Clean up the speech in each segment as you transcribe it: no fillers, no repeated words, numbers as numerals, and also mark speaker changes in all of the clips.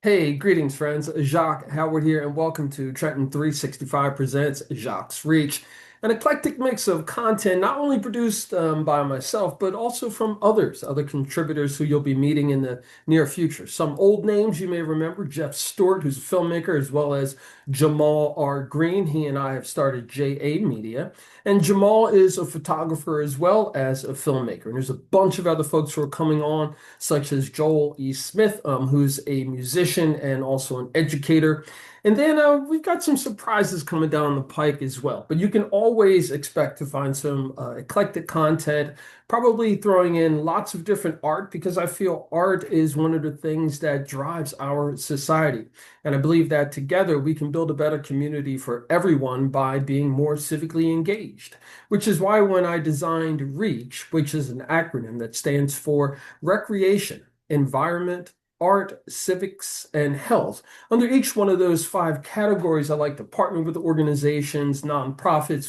Speaker 1: Hey, greetings, friends. Jacque Howard here, and welcome to Trenton 365 presents Jacque's Reach, an eclectic mix of content not only produced by myself, but also from other contributors who you'll be meeting in the near future. Some old names you may remember: Jeff Stewart, who's a filmmaker, as well as Jamal R. Green. He and I have started JA Media, and Jamal is a photographer as well as a filmmaker. And there's a bunch of other folks who are coming on, such as Joel E. Smith, who's a musician and also an educator. And then we've got some surprises coming down the pike as well. But you can always expect to find some eclectic content, probably throwing in lots of different art, because I feel art is one of the things that drives our society. And I believe that together we can build a better community for everyone by being more civically engaged, which is why when I designed REACH, which is an acronym that stands for Recreation, Environment, Art, Civics, and Health. Under each one of those five categories, I like to partner with organizations, nonprofits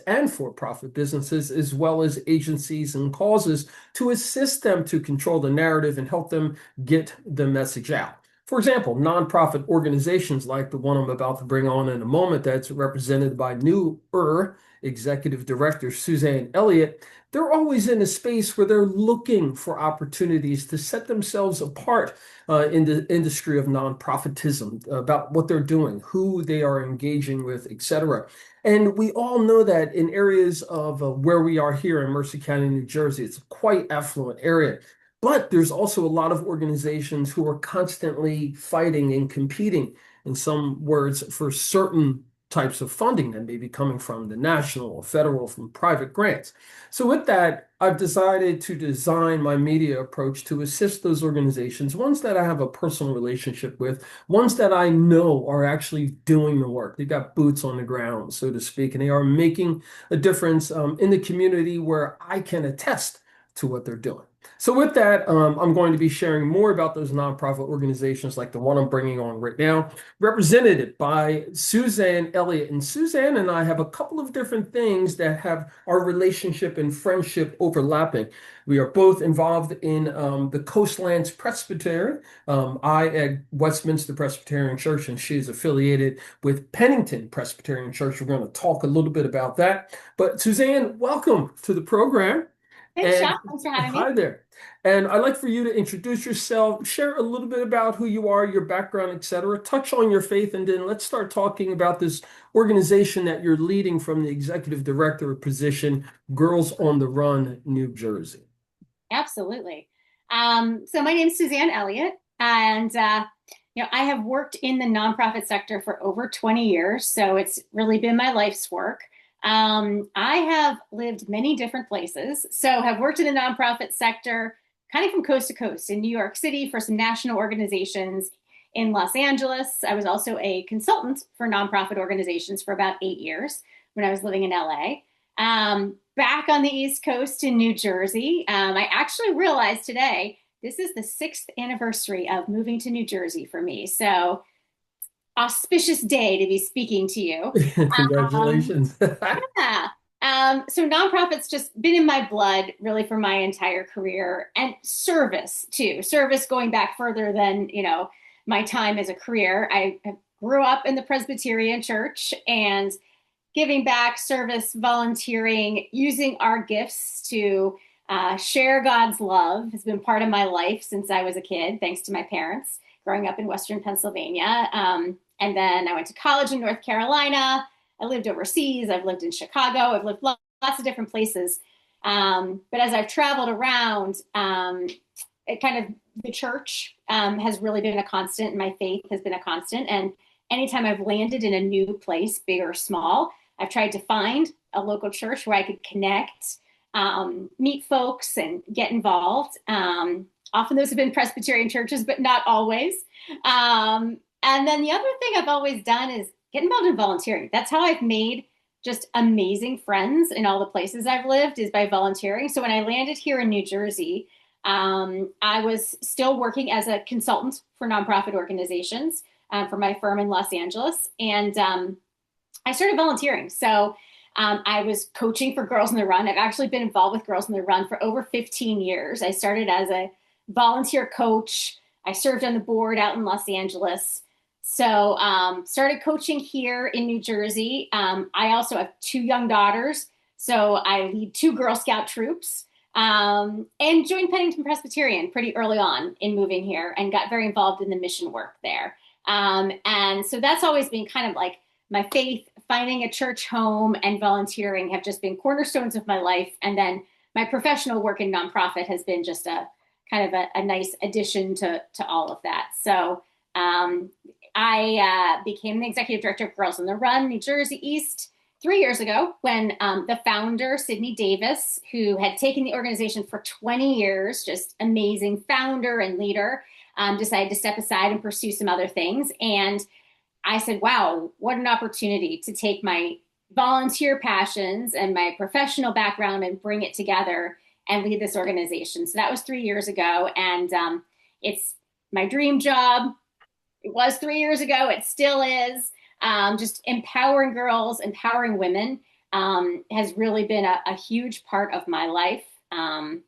Speaker 1: and for-profit businesses, as well as agencies and causes to assist them to control the narrative and help them get the message out. For example, nonprofit organizations like the one I'm about to bring on in a moment, that's represented by new Executive Director Suzanne Elliott, they're always in a space where they're looking for opportunities to set themselves apart in the industry of nonprofitism, about what they're doing, who they are engaging with, etc. And we all know that in areas of where we are here in Mercer County, New Jersey, it's a quite affluent area. But there's also a lot of organizations who are constantly fighting and competing, in some words, for certain types of funding that may be coming from the national or federal, from private grants. So with that, I've decided to design my media approach to assist those organizations, ones that I have a personal relationship with, ones that I know are actually doing the work. They've got boots on the ground, so to speak, and they are making a difference in the community where I can attest to what they're doing. So with that, I'm going to be sharing more about those nonprofit organizations like the one I'm bringing on right now, represented by Suzanne Elliott. And Suzanne and I have a couple of different things that have our relationship and friendship overlapping. We are both involved in the Coastlands Presbytery. I at Westminster Presbyterian Church, and she's affiliated with Pennington Presbyterian Church. We're going to talk a little bit about that. But Suzanne, welcome to the program.
Speaker 2: Thanks,
Speaker 1: And
Speaker 2: Jacque. Thanks for having me.
Speaker 1: hi there. And I'd like for you to introduce yourself, share a little bit about who you are, your background, etc. Touch on your faith, and then let's start talking about this organization that you're leading from the executive director position, Girls on the Run, New Jersey.
Speaker 2: Absolutely. So my name is Suzanne Elliott, and I have worked in the nonprofit sector for over 20 years, so it's really been my life's work. I have lived many different places, so have worked in the nonprofit sector, kind of from coast to coast, in New York City for some national organizations, in Los Angeles. I was also a consultant for nonprofit organizations for about 8 years when I was living in LA. Back on the East Coast in New Jersey. I actually realized today this is the sixth anniversary of moving to New Jersey for me. So, auspicious day to be speaking to you. Um,
Speaker 1: Congratulations.
Speaker 2: yeah. So nonprofits just been in my blood really for my entire career, and service too. Service going back further than, my time as a career. I grew up in the Presbyterian Church, and giving back, service, volunteering, using our gifts to share God's love has been part of my life since I was a kid, thanks to my parents growing up in Western Pennsylvania. And then I went to college in North Carolina. I lived overseas. I've lived in Chicago. I've lived lots of different places. But as I've traveled around, it kind of the church has really been a constant. My faith has been a constant. And anytime I've landed in a new place, big or small, I've tried to find a local church where I could connect, meet folks, and get involved. Often those have been Presbyterian churches, but not always. And then the other thing I've always done is get involved in volunteering. That's how I've made just amazing friends in all the places I've lived, is by volunteering. So when I landed here in New Jersey, I was still working as a consultant for nonprofit organizations for my firm in Los Angeles. And I started volunteering. So I was coaching for Girls on the Run. I've actually been involved with Girls on the Run for over 15 years. I started as a volunteer coach. I served on the board out in Los Angeles. So started coaching here in New Jersey. I also have two young daughters, so I lead two Girl Scout troops. And joined Pennington Presbyterian pretty early on in moving here and got very involved in the mission work there. And so that's always been kind of like my faith, finding a church home, and volunteering have just been cornerstones of my life. And then my professional work in nonprofit has been just a kind of a nice addition to all of that. So I became the executive director of Girls on the Run, New Jersey East 3 years ago when the founder, Sydney Davis, who had taken the organization for 20 years, just amazing founder and leader, decided to step aside and pursue some other things. And I said, wow, what an opportunity to take my volunteer passions and my professional background and bring it together and lead this organization. So that was 3 years ago. And it's my dream job. It was 3 years ago. It still is. Just empowering girls, empowering women has really been a huge part of my life,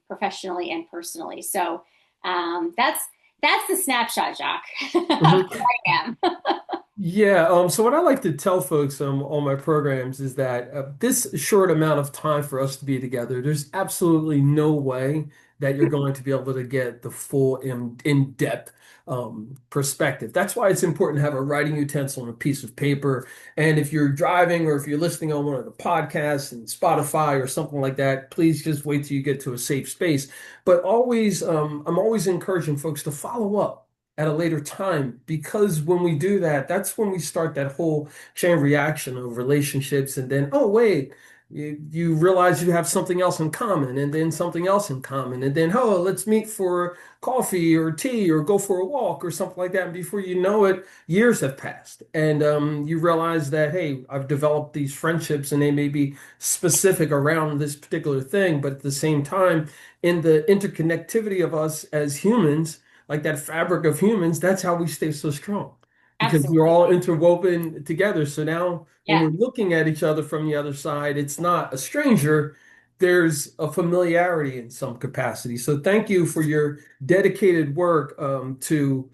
Speaker 2: professionally and personally. So that's the snapshot, Jacque, of who I am.
Speaker 1: Yeah, so what I like to tell folks on my programs is that this short amount of time for us to be together, there's absolutely no way that you're going to be able to get the full in-depth perspective. That's why it's important to have a writing utensil and a piece of paper. And if you're driving or if you're listening on one of the podcasts and Spotify or something like that, please just wait till you get to a safe space. But always, I'm always encouraging folks to follow up at a later time because when we do that, that's when we start that whole chain reaction of relationships. And then, oh, wait, you realize you have something else in common and then something else in common. And then, oh, let's meet for coffee or tea or go for a walk or something like that. And before you know it, years have passed. And you realize that, hey, I've developed these friendships and they may be specific around this particular thing. But at the same time, in the interconnectivity of us as humans, like that fabric of humans, that's how we stay so strong because we're
Speaker 2: Absolutely.
Speaker 1: all interwoven together. So now when
Speaker 2: Yeah.
Speaker 1: we're looking at each other from the other side, it's not a stranger. There's a familiarity in some capacity. So thank you for your dedicated work to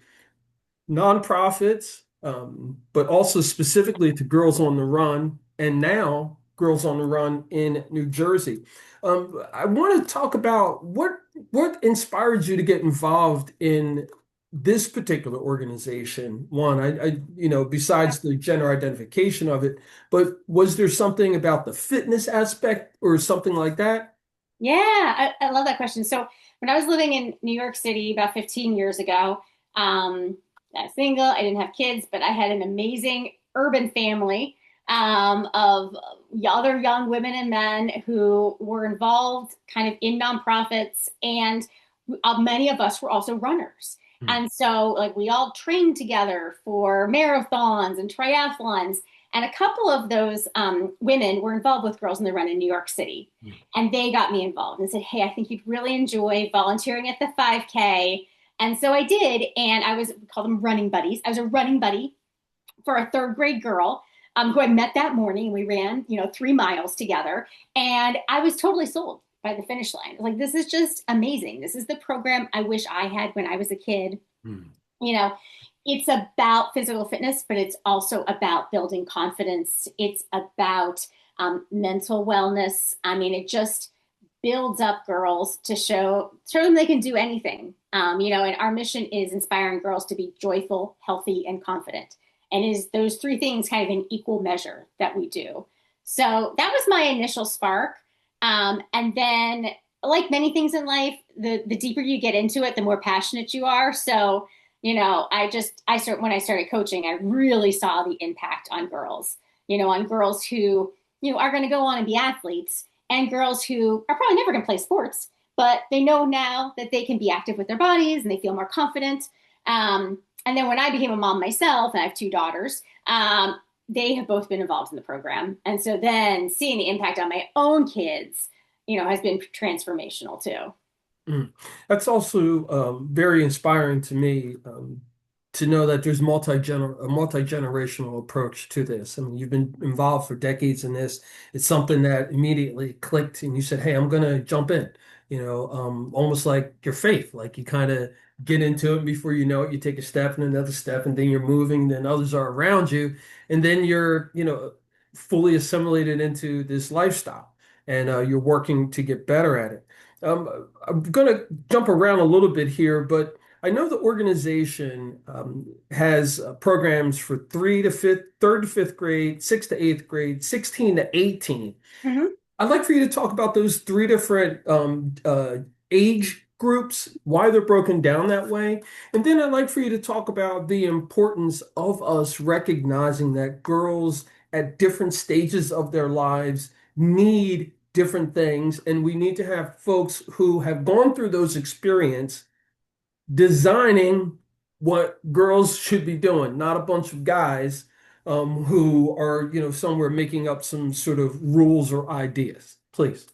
Speaker 1: nonprofits, but also specifically to Girls on the Run, and now Girls on the Run in New Jersey. I want to talk about what inspired you to get involved in this particular organization. One, besides the gender identification of it, but was there something about the fitness aspect or something like that?
Speaker 2: Yeah, I love that question. So when I was living in New York City about 15 years ago, I was single, I didn't have kids, but I had an amazing urban family of other young women and men who were involved kind of in nonprofits, and many of us were also runners.
Speaker 1: Hmm.
Speaker 2: And so, like, we all trained together for marathons and triathlons. And a couple of those women were involved with Girls in the Run in New York City. And they got me involved and said, hey, I think you'd really enjoy volunteering at the 5K. And so I did. And we call them running buddies. I was a running buddy for a third grade girl who I met that morning. We ran, 3 miles together. And I was totally sold by the finish line. Like, this is just amazing. This is the program I wish I had when I was a kid.
Speaker 1: Hmm.
Speaker 2: You know, it's about physical fitness, but it's also about building confidence. It's about mental wellness. I mean, it just builds up girls to show them they can do anything. And our mission is inspiring girls to be joyful, healthy, and confident. And it is those three things kind of in equal measure that we do. So that was my initial spark. And then, like many things in life, the deeper you get into it, the more passionate you are. So, when I started coaching, I really saw the impact on girls, on girls who, are going to go on and be athletes, and girls who are probably never going to play sports, but they know now that they can be active with their bodies and they feel more confident. And then when I became a mom myself, and I have two daughters, they have both been involved in the program. And so then seeing the impact on my own kids, has been transformational too.
Speaker 1: Mm. That's also very inspiring to me to know that there's a multi-generational approach to this. I mean, you've been involved for decades in this. It's something that immediately clicked, and you said, "Hey, I'm going to jump in." almost like your faith. Like you kind of get into it before you know it, you take a step and another step, and then you're moving, then others are around you, and then you're, fully assimilated into this lifestyle, and you're working to get better at it. I'm going to jump around a little bit here, but I know the organization has programs for third to fifth grade, sixth to eighth grade, 16 to 18.
Speaker 2: Mhm.
Speaker 1: I'd like for you to talk about those three different age groups, why they're broken down that way. And then I'd like for you to talk about the importance of us recognizing that girls at different stages of their lives need different things. And we need to have folks who have gone through those experiences designing what girls should be doing, not a bunch of guys who are, somewhere making up some sort of rules or ideas. Please.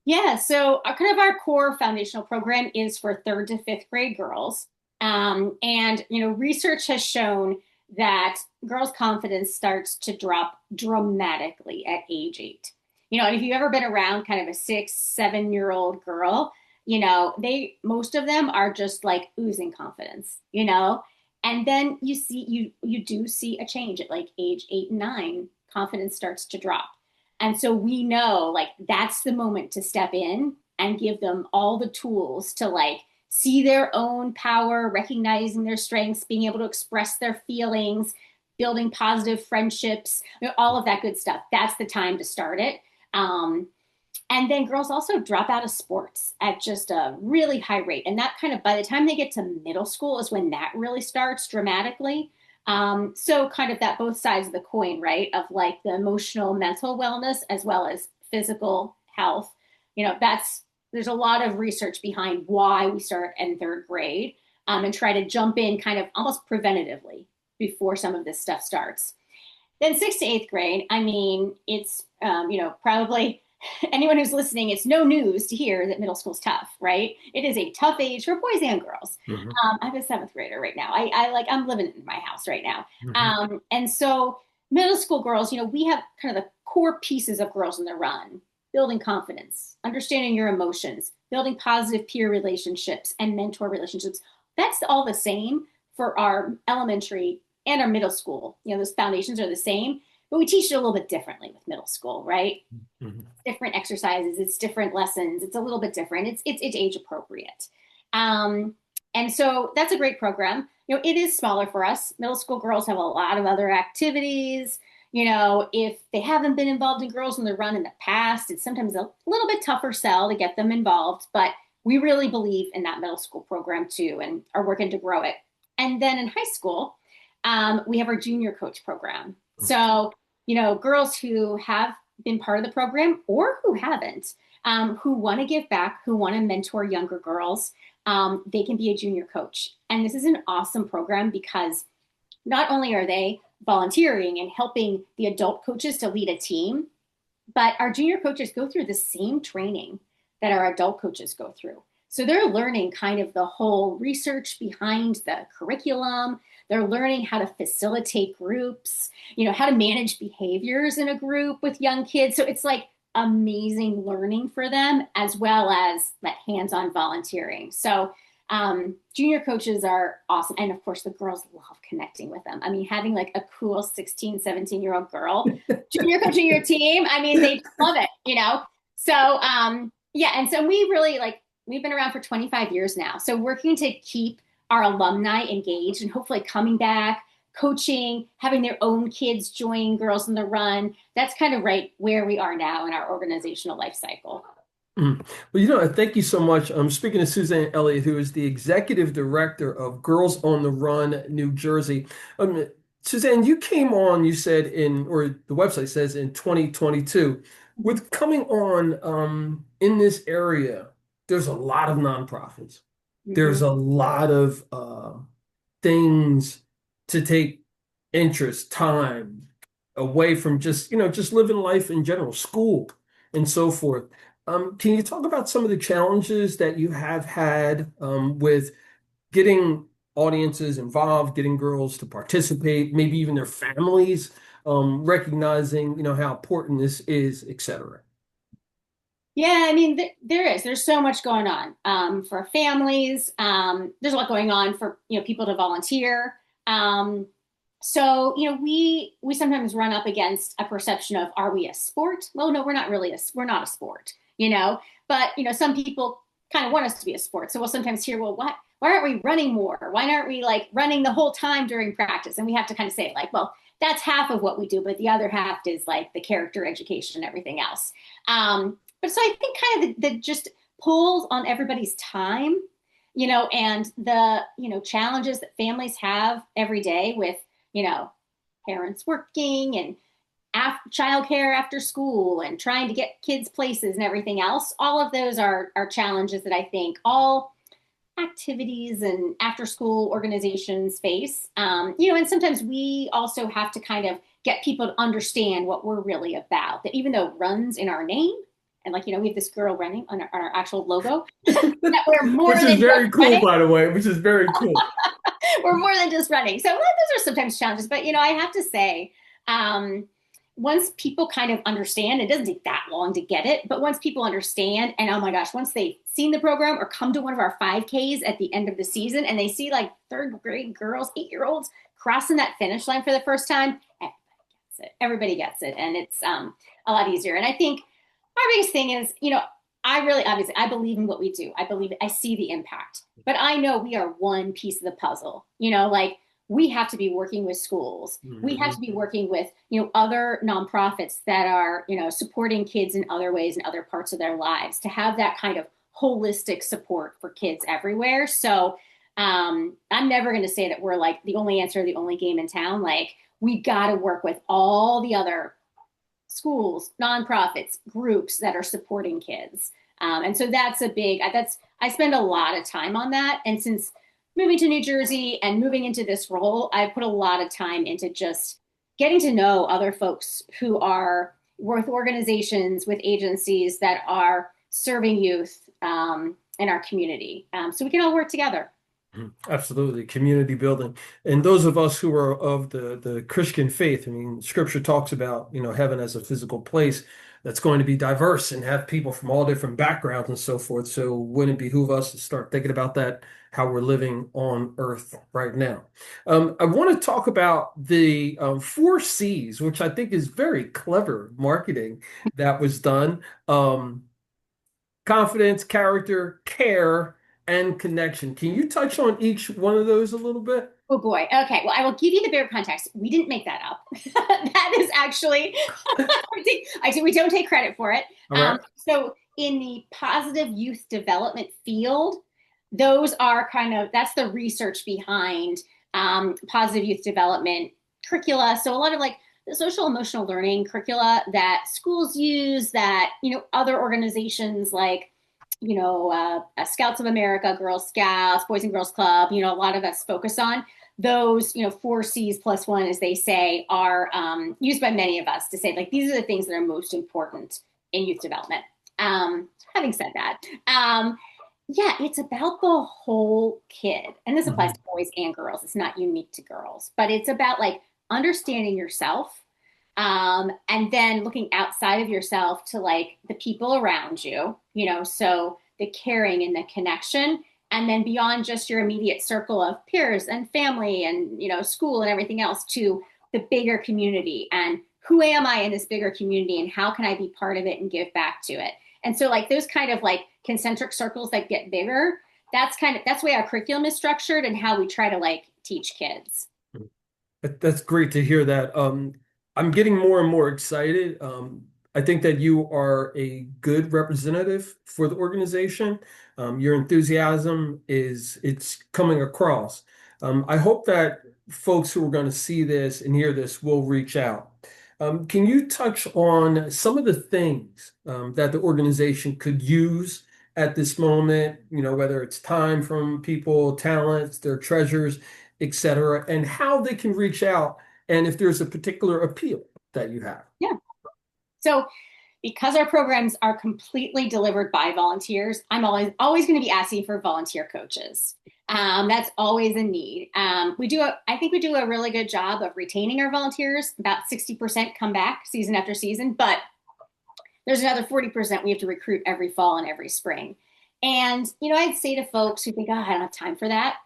Speaker 2: Yeah, so our core foundational program is for third to fifth grade girls. And research has shown that girls' confidence starts to drop dramatically at age 8. And if you've ever been around kind of a 6, 7-year-old girl, they most of them are just like oozing confidence. And then you do see a change at like age 8 and 9, confidence starts to drop. And so we know like that's the moment to step in and give them all the tools to like see their own power, recognizing their strengths, being able to express their feelings, building positive friendships, all of that good stuff. That's the time to start it. And then girls also drop out of sports at just a really high rate. And that kind of by the time they get to middle school is when that really starts dramatically. So kind of that both sides of the coin, right? Of like the emotional, mental wellness as well as physical health. There's a lot of research behind why we start in third grade and try to jump in kind of almost preventatively before some of this stuff starts. Then sixth to eighth grade, I mean, it's, probably anyone who's listening, it's no news to hear that middle school's tough, right? It is a tough age for boys and girls.
Speaker 1: Mhm,
Speaker 2: I have a seventh grader right now. I'm living in my house right now.
Speaker 1: mhm.
Speaker 2: And so middle school girls, we have kind of the core pieces of Girls on the Run: building confidence, understanding your emotions, building positive peer relationships and mentor relationships. That's all the same for our elementary and our middle school. Those foundations are the same, but we teach it a little bit differently with middle school, right?
Speaker 1: Mhm.
Speaker 2: Different exercises, it's different lessons, it's a little bit different. It's age appropriate. And so that's a great program. It is smaller for us. Middle school girls have a lot of other activities. If they haven't been involved in Girls on the Run in the past, it's sometimes a little bit tougher sell to get them involved, but we really believe in that middle school program too and are working to grow it. And then in high school, we have our junior coach program. So, girls who have been part of the program or who haven't, who want to give back, who want to mentor younger girls, they can be a junior coach. And this is an awesome program because not only are they volunteering and helping the adult coaches to lead a team, but our junior coaches go through the same training that our adult coaches go through. So they're learning kind of the whole research behind the curriculum. They're learning how to facilitate groups, how to manage behaviors in a group with young kids. So it's like amazing learning for them as well as that hands-on volunteering. So junior coaches are awesome. And of course, the girls love connecting with them. I mean, having like a cool 16, 17-year-old girl junior coaching your team, I mean, they love it. So, yeah. And so we really we've been around for 25 years now. So working to keep our alumni engaged and hopefully coming back, coaching, having their own kids join Girls on the Run. That's kind of right where we are now in our organizational life cycle.
Speaker 1: Mm. Well, thank you so much. I'm speaking to Suzanne Elliott, who is the executive director of Girls on the Run, New Jersey. Suzanne, you came on, you said or the website says in 2022. With coming on in this area, there's a lot of nonprofits. There's
Speaker 2: Mm-hmm.
Speaker 1: a lot of things to take interest, time away from just living life in general, school and so forth. Can you talk about some of the challenges that you have had with getting audiences involved, getting girls to participate, maybe even their families, recognizing, how important this is, et cetera?
Speaker 2: Yeah, I mean, there's so much going on for families. There's a lot going on for people to volunteer. Um, so we sometimes run up against a perception of, are we a sport? Well, no, we're not a sport, But some people kind of want us to be a sport. So we'll sometimes hear, well, why aren't we running more? Why aren't we like running the whole time during practice? And we have to kind of say like, well, that's half of what we do, but the other half is like the character education and everything else. But so I think kind of the just pulls on everybody's time, and the, challenges that families have every day with, you know, parents working and childcare after school and trying to get kids places and everything else. All of those are challenges that I think all activities and after school organizations face. And sometimes we also have to kind of get people to understand what we're really about. That even though it runs in our name, and like, we have this girl running on our actual logo, that we're more
Speaker 1: Which is
Speaker 2: than just
Speaker 1: very cool,
Speaker 2: running.
Speaker 1: by the way, which is very cool.
Speaker 2: We're more than just running. So well, those are sometimes challenges, but I have to say, um, once people kind of understand, it doesn't take that long to get it, but once people understand, and oh my gosh, once they've seen the program or come to one of our 5Ks at the end of the season and they see like third grade girls, 8-year-olds crossing that finish line for the first time, everybody gets it. And it's a lot easier. And I think our biggest thing is, I really, obviously, I believe in what we do. I believe I see the impact, but I know we are one piece of the puzzle. Like we have to be working with schools. We have to be working with, other nonprofits that are, supporting kids in other ways in other parts of their lives to have that kind of holistic support for kids everywhere. So I'm never going to say that we're like the only answer, the only game in town. Like we got to work with all the other schools, nonprofits, groups that are supporting kids. And so I spend a lot of time on that. And since moving to New Jersey and moving into this role, I put a lot of time into just getting to know other folks who are with organizations, with agencies that are serving youth in our community. So we can all work together.
Speaker 1: Absolutely, community building. And those of us who are of the Christian faith, I mean, Scripture talks about, heaven as a physical place that's going to be diverse and have people from all different backgrounds and so forth. So wouldn't it behoove us to start thinking about that, how we're living on Earth right now? I want to talk about the 4 C's, which I think is very clever marketing that was done. Confidence, character, care, and connection. Can you touch on each one of those a little bit?
Speaker 2: Oh boy. Okay. Well, I will give you the bigger context. We didn't make that up. That is actually, I think we don't take credit for it.
Speaker 1: All right.
Speaker 2: So in the positive youth development field, those are that's the research behind positive youth development curricula. So a lot of like the social emotional learning curricula that schools use that, other organizations like Scouts of America, Girl Scouts, Boys and Girls Club, a lot of us focus on those, 4 C's plus one, as they say, are used by many of us to say, like, these are the things that are most important in youth development. Having said that, yeah, it's about the whole kid. And this applies to boys and girls. It's not unique to girls, but it's about like understanding yourself and then looking outside of yourself to like the people around you, so the caring and the connection, and then beyond just your immediate circle of peers and family and, school and everything else to the bigger community and who am I in this bigger community and how can I be part of it and give back to it? And so like those kind of like concentric circles that get bigger, that's the way our curriculum is structured and how we try to like teach kids.
Speaker 1: That's great to hear that. I'm getting more and more excited. I think that you are a good representative for the organization. Your enthusiasm it's coming across. I hope that folks who are going to see this and hear this will reach out. Can you touch on some of the things that the organization could use at this moment, whether it's time from people, talents, their treasures, et cetera, and how they can reach out and if there's a particular appeal that you have?
Speaker 2: Yeah. So because our programs are completely delivered by volunteers, I'm always going to be asking for volunteer coaches. That's always a need. I think we do a really good job of retaining our volunteers. About 60% come back season after season, but there's another 40% we have to recruit every fall and every spring. And, I'd say to folks who think, oh, I don't have time for that,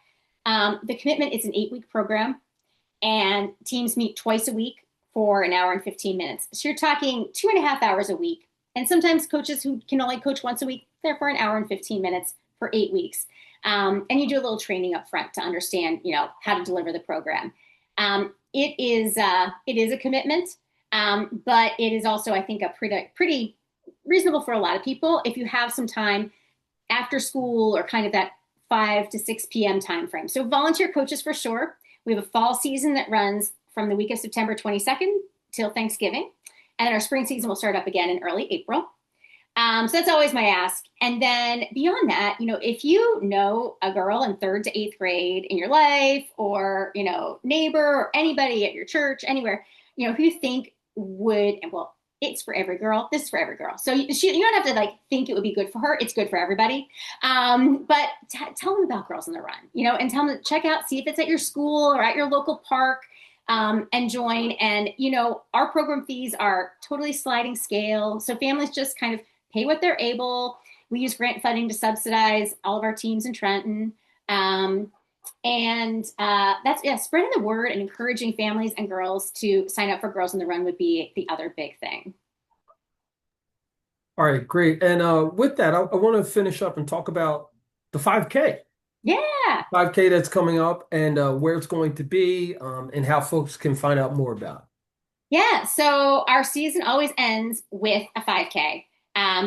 Speaker 2: the commitment is an 8-week program, and teams meet twice a week for an hour and 15 minutes. So you're talking 2.5 hours a week. And sometimes coaches who can only coach once a week, they're for an hour and 15 minutes for 8 weeks. And you do a little training up front to understand, how to deliver the program. It is a commitment, but it is also, I think, a pretty reasonable for a lot of people if you have some time after school or kind of that 5 to 6 p.m. time frame. So volunteer coaches for sure. We have a fall season that runs from the week of September 22nd till Thanksgiving. And then our spring season will start up again in early April. So that's always my ask. And then beyond that, if you know a girl in 3rd to 8th grade in your life, or, neighbor or anybody at your church, anywhere, who you think would, and well, it's for every girl. This is for every girl. So you don't have to think it would be good for her. It's good for everybody. But tell them about Girls on the Run, and tell them to check out, see if it's at your school or at your local park. And join. And, our program fees are totally sliding scale. So families just kind of pay what they're able. We use grant funding to subsidize all of our teams in Trenton. Spreading the word and encouraging families and girls to sign up for Girls on the Run would be the other big thing.
Speaker 1: All right, great. And with that, I want to finish up and talk about the 5K.
Speaker 2: Yeah.
Speaker 1: 5K that's coming up, and where it's going to be, and how folks can find out more about it.
Speaker 2: Yeah. So our season always ends with a 5K.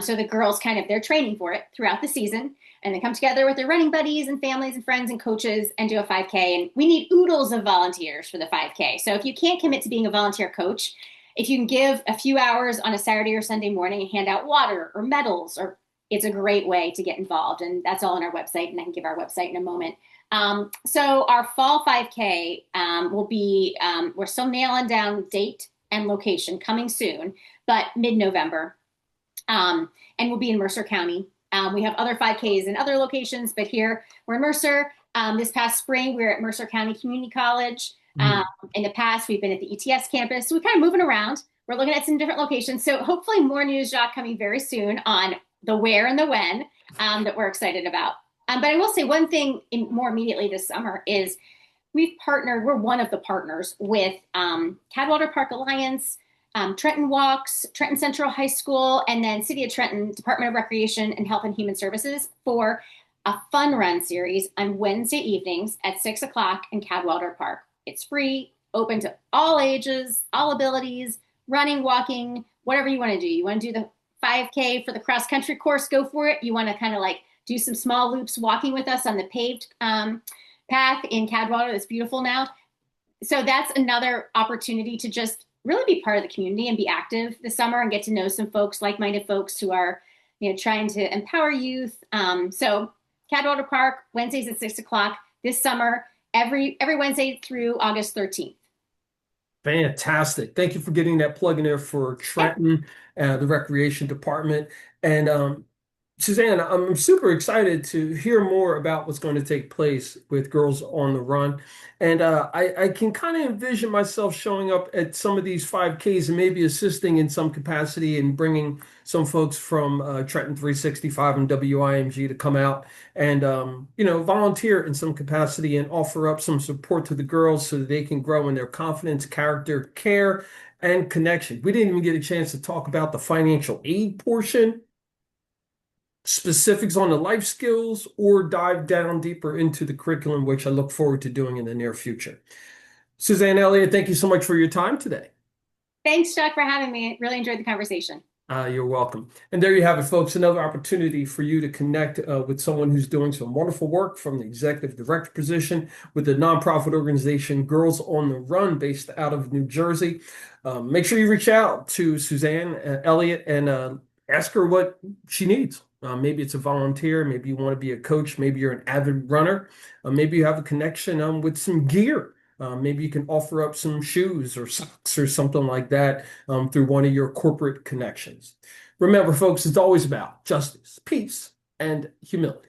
Speaker 2: So the girls they're training for it throughout the season, and they come together with their running buddies and families and friends and coaches and do a 5K. And we need oodles of volunteers for the 5K. So if you can't commit to being a volunteer coach, if you can give a few hours on a Saturday or Sunday morning and hand out water or medals, or it's a great way to get involved. And that's all on our website, and I can give our website in a moment. So our fall 5K will be, we're still nailing down date and location, coming soon, but mid-November. And we'll be in Mercer County. We have other 5Ks in other locations, but here we're in Mercer. This past spring, we were at Mercer County Community College. In the past, we've been at the ETS campus. So we're kind of moving around. We're looking at some different locations. So hopefully more news, Jacque, coming very soon on the where and the when that we're excited about. But I will say one thing more immediately this summer is we're one of the partners with Cadwallader Park Alliance, Trenton Walks, Trenton Central High School, and then City of Trenton Department of Recreation and Health and Human Services for a fun run series on Wednesday evenings at 6 o'clock in Cadwallader Park. It's free, open to all ages, all abilities, running, walking, whatever you want to do. You want to do the 5K for the cross country course, go for it. You want to kind of do some small loops walking with us on the paved path in Cadwallader that's beautiful now. So that's another opportunity to just really be part of the community and be active this summer and get to know some folks, like-minded folks who are, trying to empower youth. So Cadwallader Park, Wednesdays at 6 o'clock this summer, every Wednesday through August 13th.
Speaker 1: Fantastic. Thank you for getting that plug in there for Trenton, the recreation department. And Suzanne, I'm super excited to hear more about what's going to take place with Girls on the Run. And I can kind of envision myself showing up at some of these 5Ks and maybe assisting in some capacity and bringing some folks from Trenton 365 and WIMG to come out and, volunteer in some capacity and offer up some support to the girls so that they can grow in their confidence, character, care, and connection. We didn't even get a chance to talk about the financial aid portion, specifics on the life skills, or dive down deeper into the curriculum, which I look forward to doing in the near future. Suzanne Elliott, thank you so much for your time today.
Speaker 2: Thanks, Jacque, for having me. Really enjoyed the conversation.
Speaker 1: You're welcome. And there you have it, folks. Another opportunity for you to connect with someone who's doing some wonderful work from the executive director position with the nonprofit organization Girls on the Run, based out of New Jersey. Make sure you reach out to Suzanne Elliott and ask her what she needs. Maybe it's a volunteer. Maybe you want to be a coach. Maybe you're an avid runner. Maybe you have a connection with some gear. Maybe you can offer up some shoes or socks or something like that through one of your corporate connections. Remember, folks, it's always about justice, peace, and humility.